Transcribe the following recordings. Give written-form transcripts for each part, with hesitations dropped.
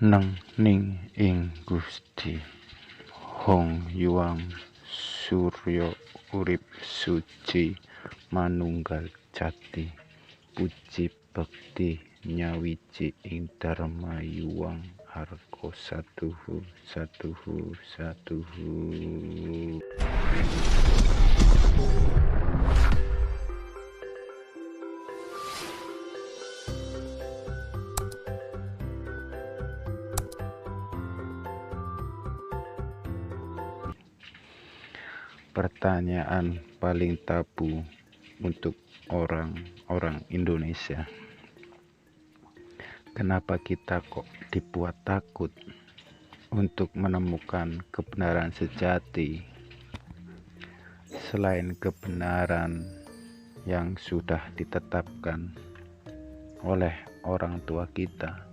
Neng ning ing Gusti Hong Yuang Surya urip suci manunggal jati puji bekti nyawiji ing Dharma Yuang Arga Satuhu Satuhu Satuhu. Pertanyaan paling tabu untuk orang-orang Indonesia. Kenapa kita kok dibuat takut untuk menemukan kebenaran sejati selain kebenaran yang sudah ditetapkan oleh orang tua kita?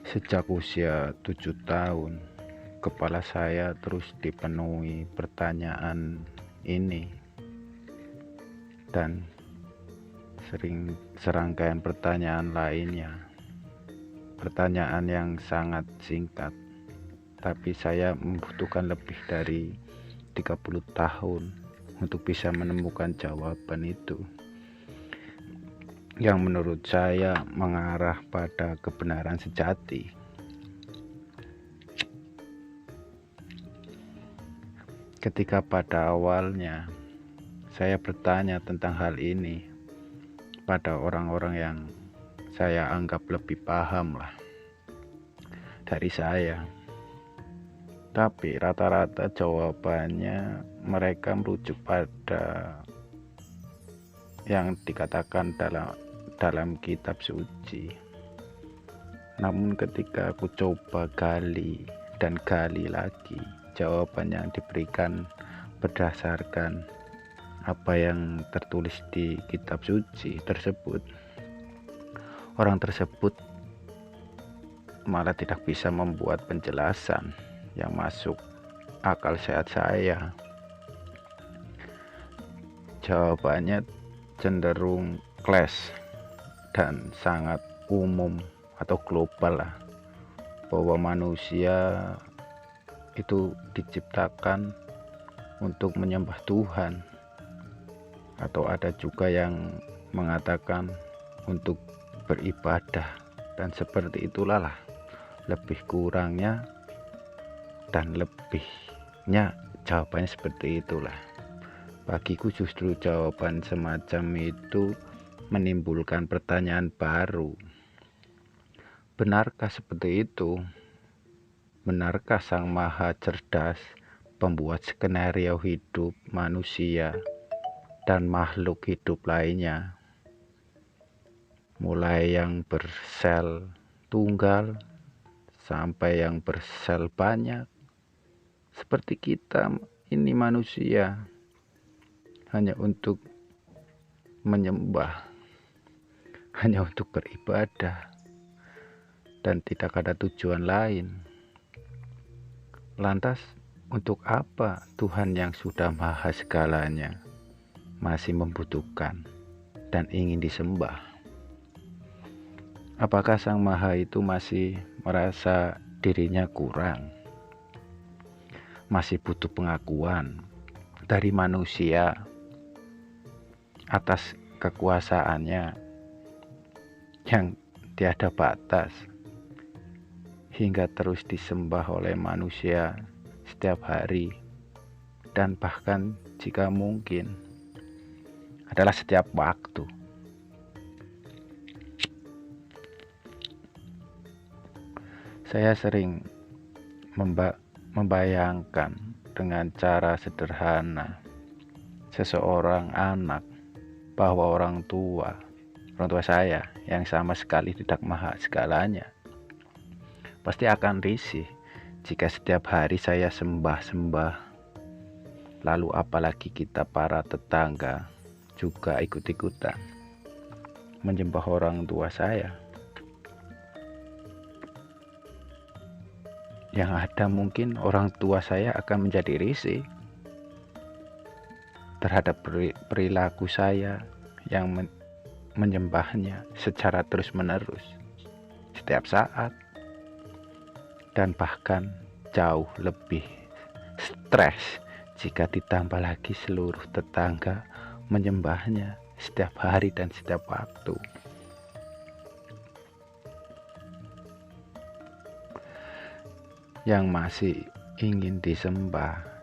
Sejak usia 7 tahun, kepala saya terus dipenuhi pertanyaan ini dan serangkaian pertanyaan lainnya. Pertanyaan yang sangat singkat, tapi saya membutuhkan lebih dari 30 tahun untuk bisa menemukan jawaban itu, yang menurut saya mengarah pada kebenaran sejati. Ketika pada awalnya saya bertanya tentang hal ini pada orang-orang yang saya anggap lebih paham lah dari saya, tapi rata-rata jawabannya mereka merujuk pada yang dikatakan dalam kitab suci. Namun ketika aku coba gali dan gali lagi, jawaban yang diberikan berdasarkan apa yang tertulis di kitab suci tersebut, orang tersebut malah tidak bisa membuat penjelasan yang masuk akal sehat saya. Jawabannya cenderung clash dan sangat umum atau global lah, bahwa manusia itu diciptakan untuk menyembah Tuhan, atau ada juga yang mengatakan untuk beribadah, dan seperti itulah lebih kurangnya dan lebihnya jawabannya seperti itulah. Bagiku justru jawaban semacam itu menimbulkan pertanyaan baru. Benarkah seperti itu? Benarkah Sang Maha Cerdas, pembuat skenario hidup manusia dan makhluk hidup lainnya, mulai yang bersel tunggal sampai yang bersel banyak, seperti kita ini manusia, hanya untuk menyembah, hanya untuk beribadah, dan tidak ada tujuan lain? Lantas untuk apa Tuhan yang sudah maha segalanya masih membutuhkan dan ingin disembah? Apakah Sang Maha itu masih merasa dirinya kurang, masih butuh pengakuan dari manusia atas kekuasaannya yang tiada batas, hingga terus disembah oleh manusia setiap hari, dan bahkan jika mungkin adalah setiap waktu? Saya sering membayangkan dengan cara sederhana seseorang anak bahwa orang tua saya yang sama sekali tidak maha segalanya pasti akan risih jika setiap hari saya sembah-sembah. Lalu apalagi kita para tetangga juga ikut-ikutan menyembah orang tua saya. Yang ada mungkin orang tua saya akan menjadi risih terhadap perilaku saya yang menyembahnya secara terus-menerus. setiap saat, dan bahkan jauh lebih stres jika ditambah lagi seluruh tetangga menyembahnya setiap hari dan setiap waktu. Yang masih ingin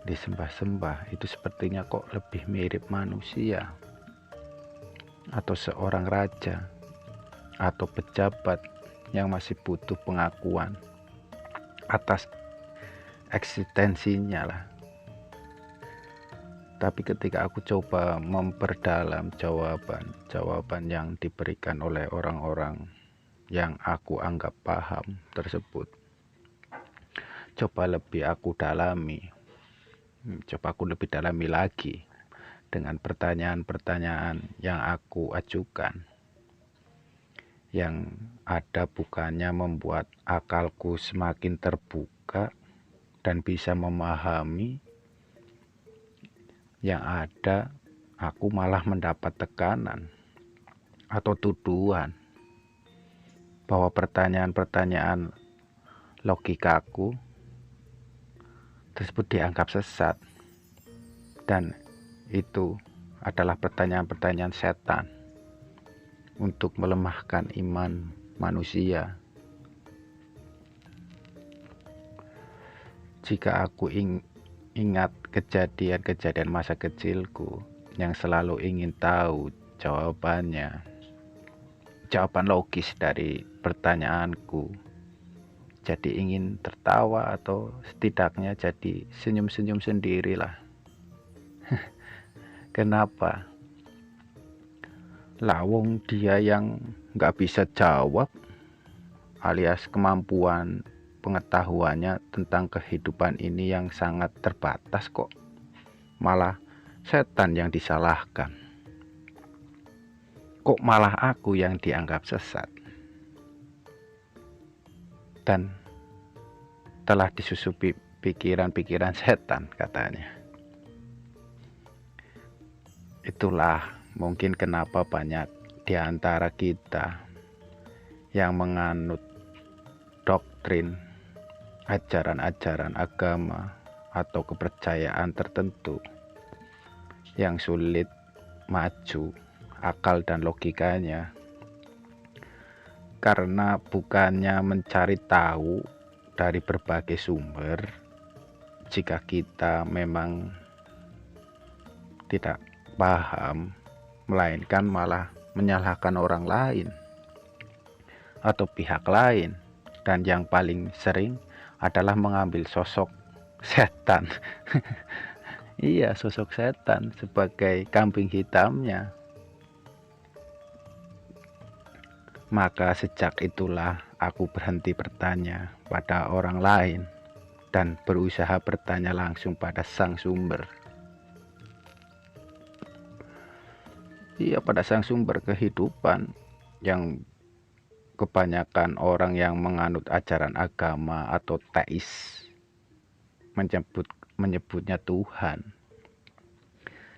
disembah-sembah itu sepertinya kok lebih mirip manusia atau seorang raja atau pejabat yang masih butuh pengakuan atas eksistensinya lah. Tapi ketika aku coba memperdalam jawaban yang diberikan oleh orang-orang yang aku anggap paham tersebut, coba aku lebih dalami lagi dengan pertanyaan-pertanyaan yang aku ajukan, yang ada bukannya membuat akalku semakin terbuka dan bisa memahami, yang ada aku malah mendapat tekanan atau tuduhan bahwa pertanyaan-pertanyaan logikaku tersebut dianggap sesat, dan itu adalah pertanyaan-pertanyaan setan untuk melemahkan iman manusia. Jika aku ingat kejadian-kejadian masa kecilku yang selalu ingin tahu jawaban logis dari pertanyaanku, jadi ingin tertawa atau setidaknya jadi senyum-senyum sendirilah. Kenapa? Lawong dia yang nggak bisa jawab, alias kemampuan pengetahuannya tentang kehidupan ini yang sangat terbatas, kok malah setan yang disalahkan. Kok malah aku yang dianggap sesat dan telah disusupi pikiran-pikiran setan katanya. Itulah mungkin kenapa banyak di antara kita yang menganut doktrin, ajaran-ajaran agama atau kepercayaan tertentu yang sulit maju akal dan logikanya, karena bukannya mencari tahu dari berbagai sumber. Jika kita memang tidak paham, melainkan malah menyalahkan orang lain atau pihak lain, dan yang paling sering adalah mengambil sosok setan. Iya, sosok setan sebagai kambing hitamnya. Maka sejak itulah aku berhenti bertanya pada orang lain dan berusaha bertanya langsung pada sang sumber. Iya, pada sang sumber kehidupan, yang kebanyakan orang yang menganut ajaran agama atau teis menyebutnya Tuhan.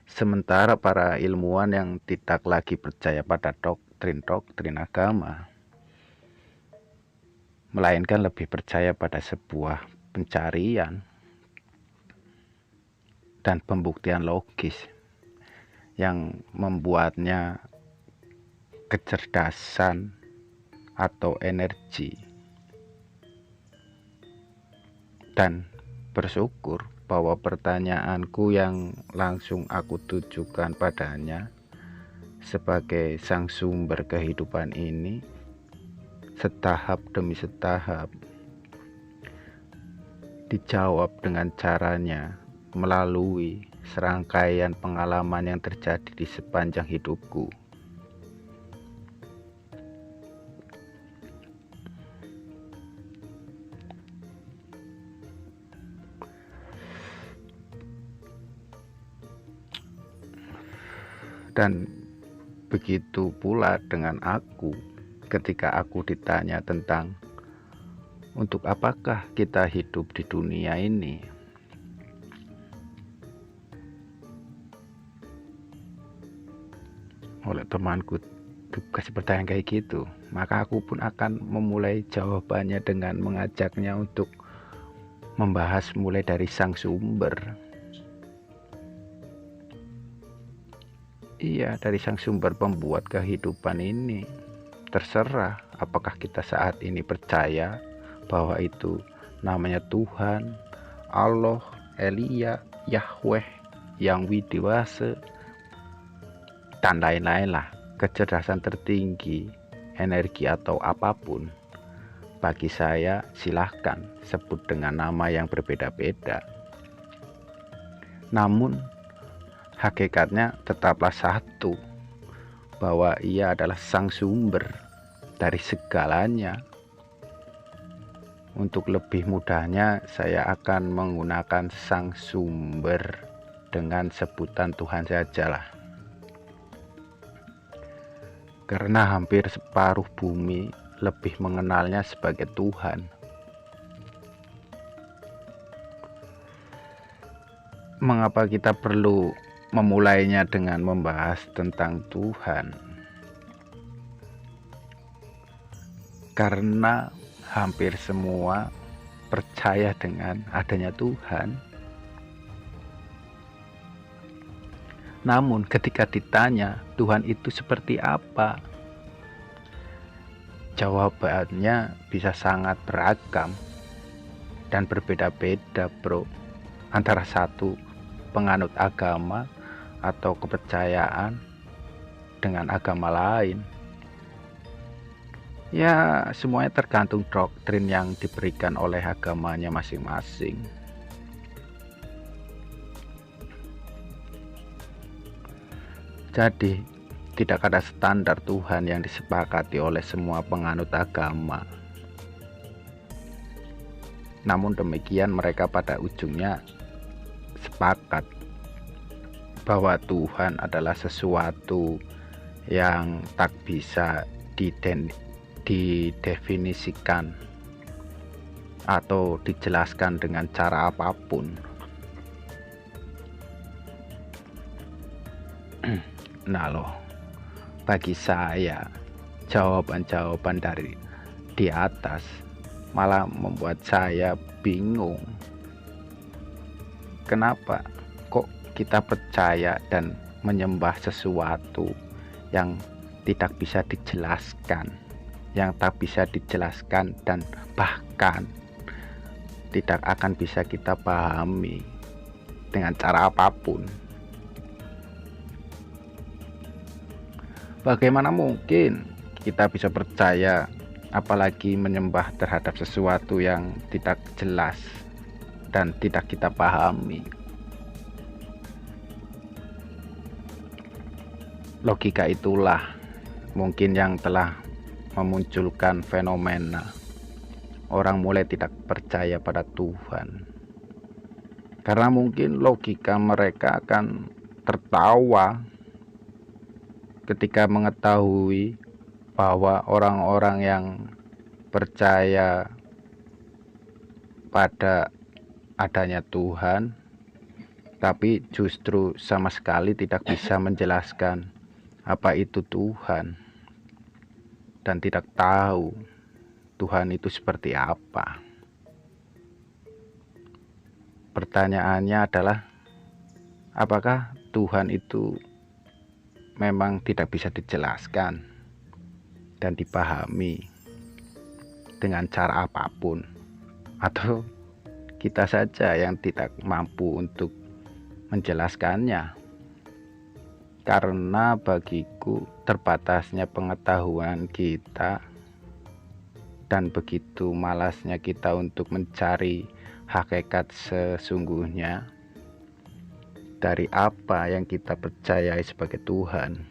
Sementara para ilmuwan yang tidak lagi percaya pada doktrin agama, melainkan lebih percaya pada sebuah pencarian dan pembuktian logis yang membuatnya kecerdasan atau energi, dan bersyukur bahwa pertanyaanku yang langsung aku tujukan padanya sebagai sang sumber kehidupan ini, setahap demi setahap dijawab dengan caranya melalui serangkaian pengalaman yang terjadi di sepanjang hidupku. Dan begitu pula dengan aku ketika aku ditanya tentang untuk apakah kita hidup di dunia ini. Oleh temanku juga seperti yang kayak gitu. maka aku pun akan memulai jawabannya dengan mengajaknya untuk membahas mulai dari sang sumber. Iya, dari sang sumber pembuat kehidupan ini. Terserah apakah kita saat ini percaya bahwa itu namanya Tuhan, Allah, Elia, Yahweh, Yang Widiwasa, dan lain-lain lah, kecerdasan tertinggi, energi atau apapun. Bagi saya silahkan sebut dengan nama yang berbeda-beda. Namun hakikatnya tetaplah satu, bahwa ia adalah sang sumber dari segalanya. Untuk lebih mudahnya saya akan menggunakan sang sumber dengan sebutan Tuhan sajalah. Karena hampir separuh bumi lebih mengenalnya sebagai Tuhan. Mengapa kita perlu memulainya dengan membahas tentang Tuhan? Karena hampir semua percaya dengan adanya Tuhan. Namun ketika ditanya Tuhan itu seperti apa, jawabannya bisa sangat beragam dan berbeda-beda, bro, antara satu penganut agama atau kepercayaan dengan agama lain. Ya, semuanya tergantung doktrin yang diberikan oleh agamanya masing-masing. Jadi, tidak ada standar Tuhan yang disepakati oleh semua penganut agama. Namun demikian mereka pada ujungnya sepakat bahwa Tuhan adalah sesuatu yang tak bisa didefinisikan atau dijelaskan dengan cara apapun. Nah loh, bagi saya jawaban-jawaban dari di atas malah membuat saya bingung. Kenapa kok kita percaya dan menyembah sesuatu yang tidak bisa dijelaskan, dan bahkan tidak akan bisa kita pahami dengan cara apapun? Bagaimana mungkin kita bisa percaya, apalagi menyembah terhadap sesuatu yang tidak jelas dan tidak kita pahami? Logika itulah mungkin yang telah memunculkan fenomena orang mulai tidak percaya pada Tuhan. Karena mungkin logika mereka akan tertawa ketika mengetahui bahwa orang-orang yang percaya pada adanya Tuhan tapi justru sama sekali tidak bisa menjelaskan apa itu Tuhan dan tidak tahu Tuhan itu seperti apa. Pertanyaannya adalah, apakah Tuhan itu memang tidak bisa dijelaskan dan dipahami dengan cara apapun, atau kita saja yang tidak mampu untuk menjelaskannya? Karena bagiku terbatasnya pengetahuan kita dan begitu malasnya kita untuk mencari hakikat sesungguhnya dari apa yang kita percayai sebagai Tuhan.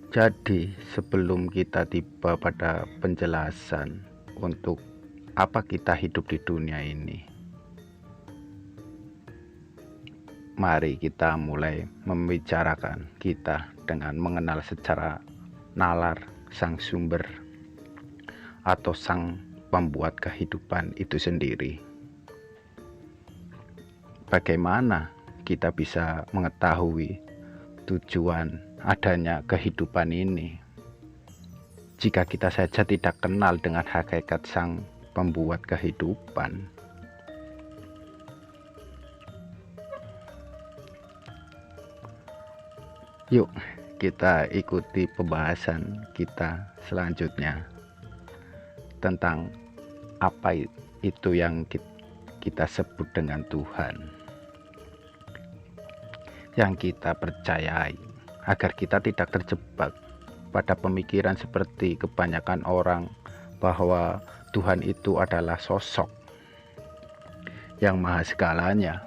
Jadi sebelum kita tiba pada penjelasan untuk apa kita hidup di dunia ini, mari kita mulai membicarakan kita dengan mengenal secara nalar sang sumber atau sang pembuat kehidupan itu sendiri. Bagaimana kita bisa mengetahui tujuan adanya kehidupan ini jika kita saja tidak kenal dengan hakikat sang pembuat kehidupan. Yuk kita ikuti pembahasan kita selanjutnya tentang apa itu yang kita sebut dengan Tuhan, yang kita percayai, agar kita tidak terjebak pada pemikiran seperti kebanyakan orang bahwa Tuhan itu adalah sosok yang maha segalanya.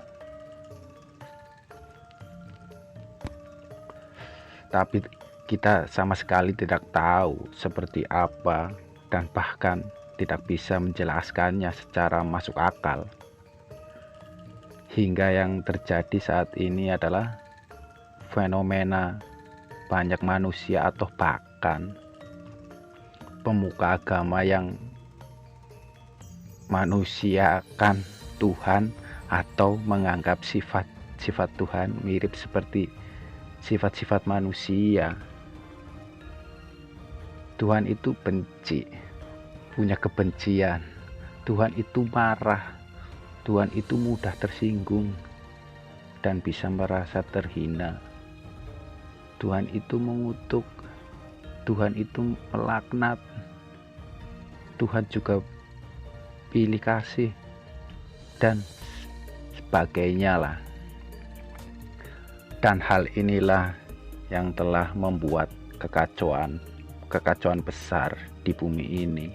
Tapi kita sama sekali tidak tahu seperti apa dan bahkan tidak bisa menjelaskannya secara masuk akal. Hingga yang terjadi saat ini adalah fenomena banyak manusia atau bahkan pemuka agama yang manusiakan Tuhan atau menganggap sifat-sifat Tuhan mirip seperti sifat-sifat manusia. Tuhan itu benci, punya kebencian. Tuhan itu marah. Tuhan itu mudah tersinggung dan bisa merasa terhina. Tuhan itu mengutuk. Tuhan itu melaknat. Tuhan juga pilih kasih dan sebagainya lah. Dan hal inilah yang telah membuat kekacauan besar di bumi ini.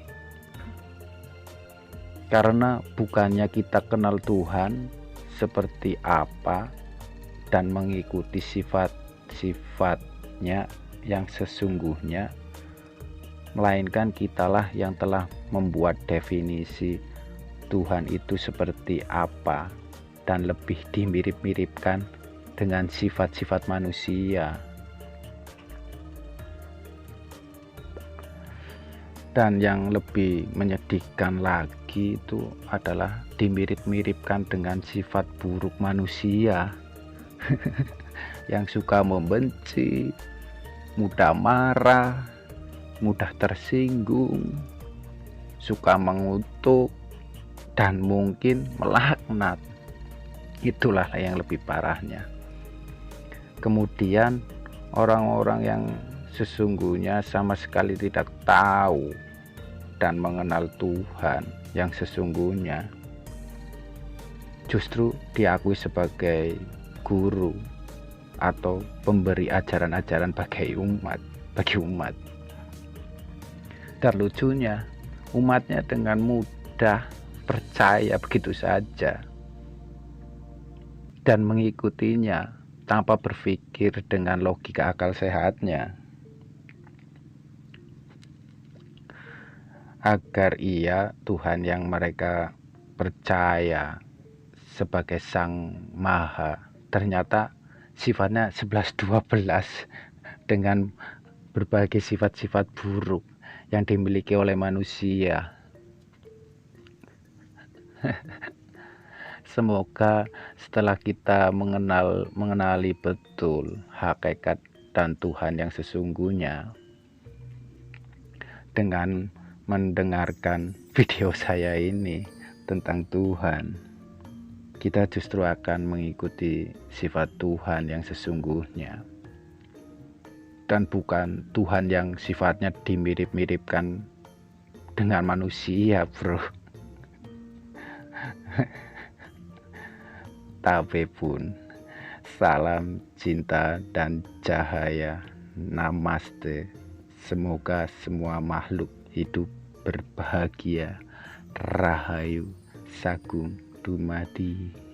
Karena bukannya kita kenal Tuhan seperti apa dan mengikuti sifat-sifatnya yang sesungguhnya, melainkan kitalah yang telah membuat definisi Tuhan itu seperti apa dan lebih dimirip-miripkan dengan sifat-sifat manusia. Dan yang lebih menyedihkan lagi itu adalah dimirip-miripkan dengan sifat buruk manusia yang suka membenci, mudah marah, mudah tersinggung, suka mengutuk, dan mungkin melaknat. Itulah yang lebih parahnya. Kemudian orang-orang yang sesungguhnya sama sekali tidak tahu dan mengenal Tuhan yang sesungguhnya justru diakui sebagai guru atau pemberi ajaran-ajaran bagi umat. Dan lucunya, umatnya dengan mudah percaya begitu saja dan mengikutinya tanpa berpikir dengan logika akal sehatnya, agar Tuhan yang mereka percaya sebagai Sang Maha ternyata sifatnya 11-12 dengan berbagai sifat-sifat buruk yang dimiliki oleh manusia. Semoga setelah kita mengenali betul hakikat dan Tuhan yang sesungguhnya, dengan mendengarkan video saya ini tentang Tuhan, kita justru akan mengikuti sifat Tuhan yang sesungguhnya dan bukan Tuhan yang sifatnya dimirip-miripkan dengan manusia, bro. Tapi pun, salam cinta dan cahaya. Namaste. Semoga semua makhluk hidup berbahagia. Rahayu Sagung Dumadi.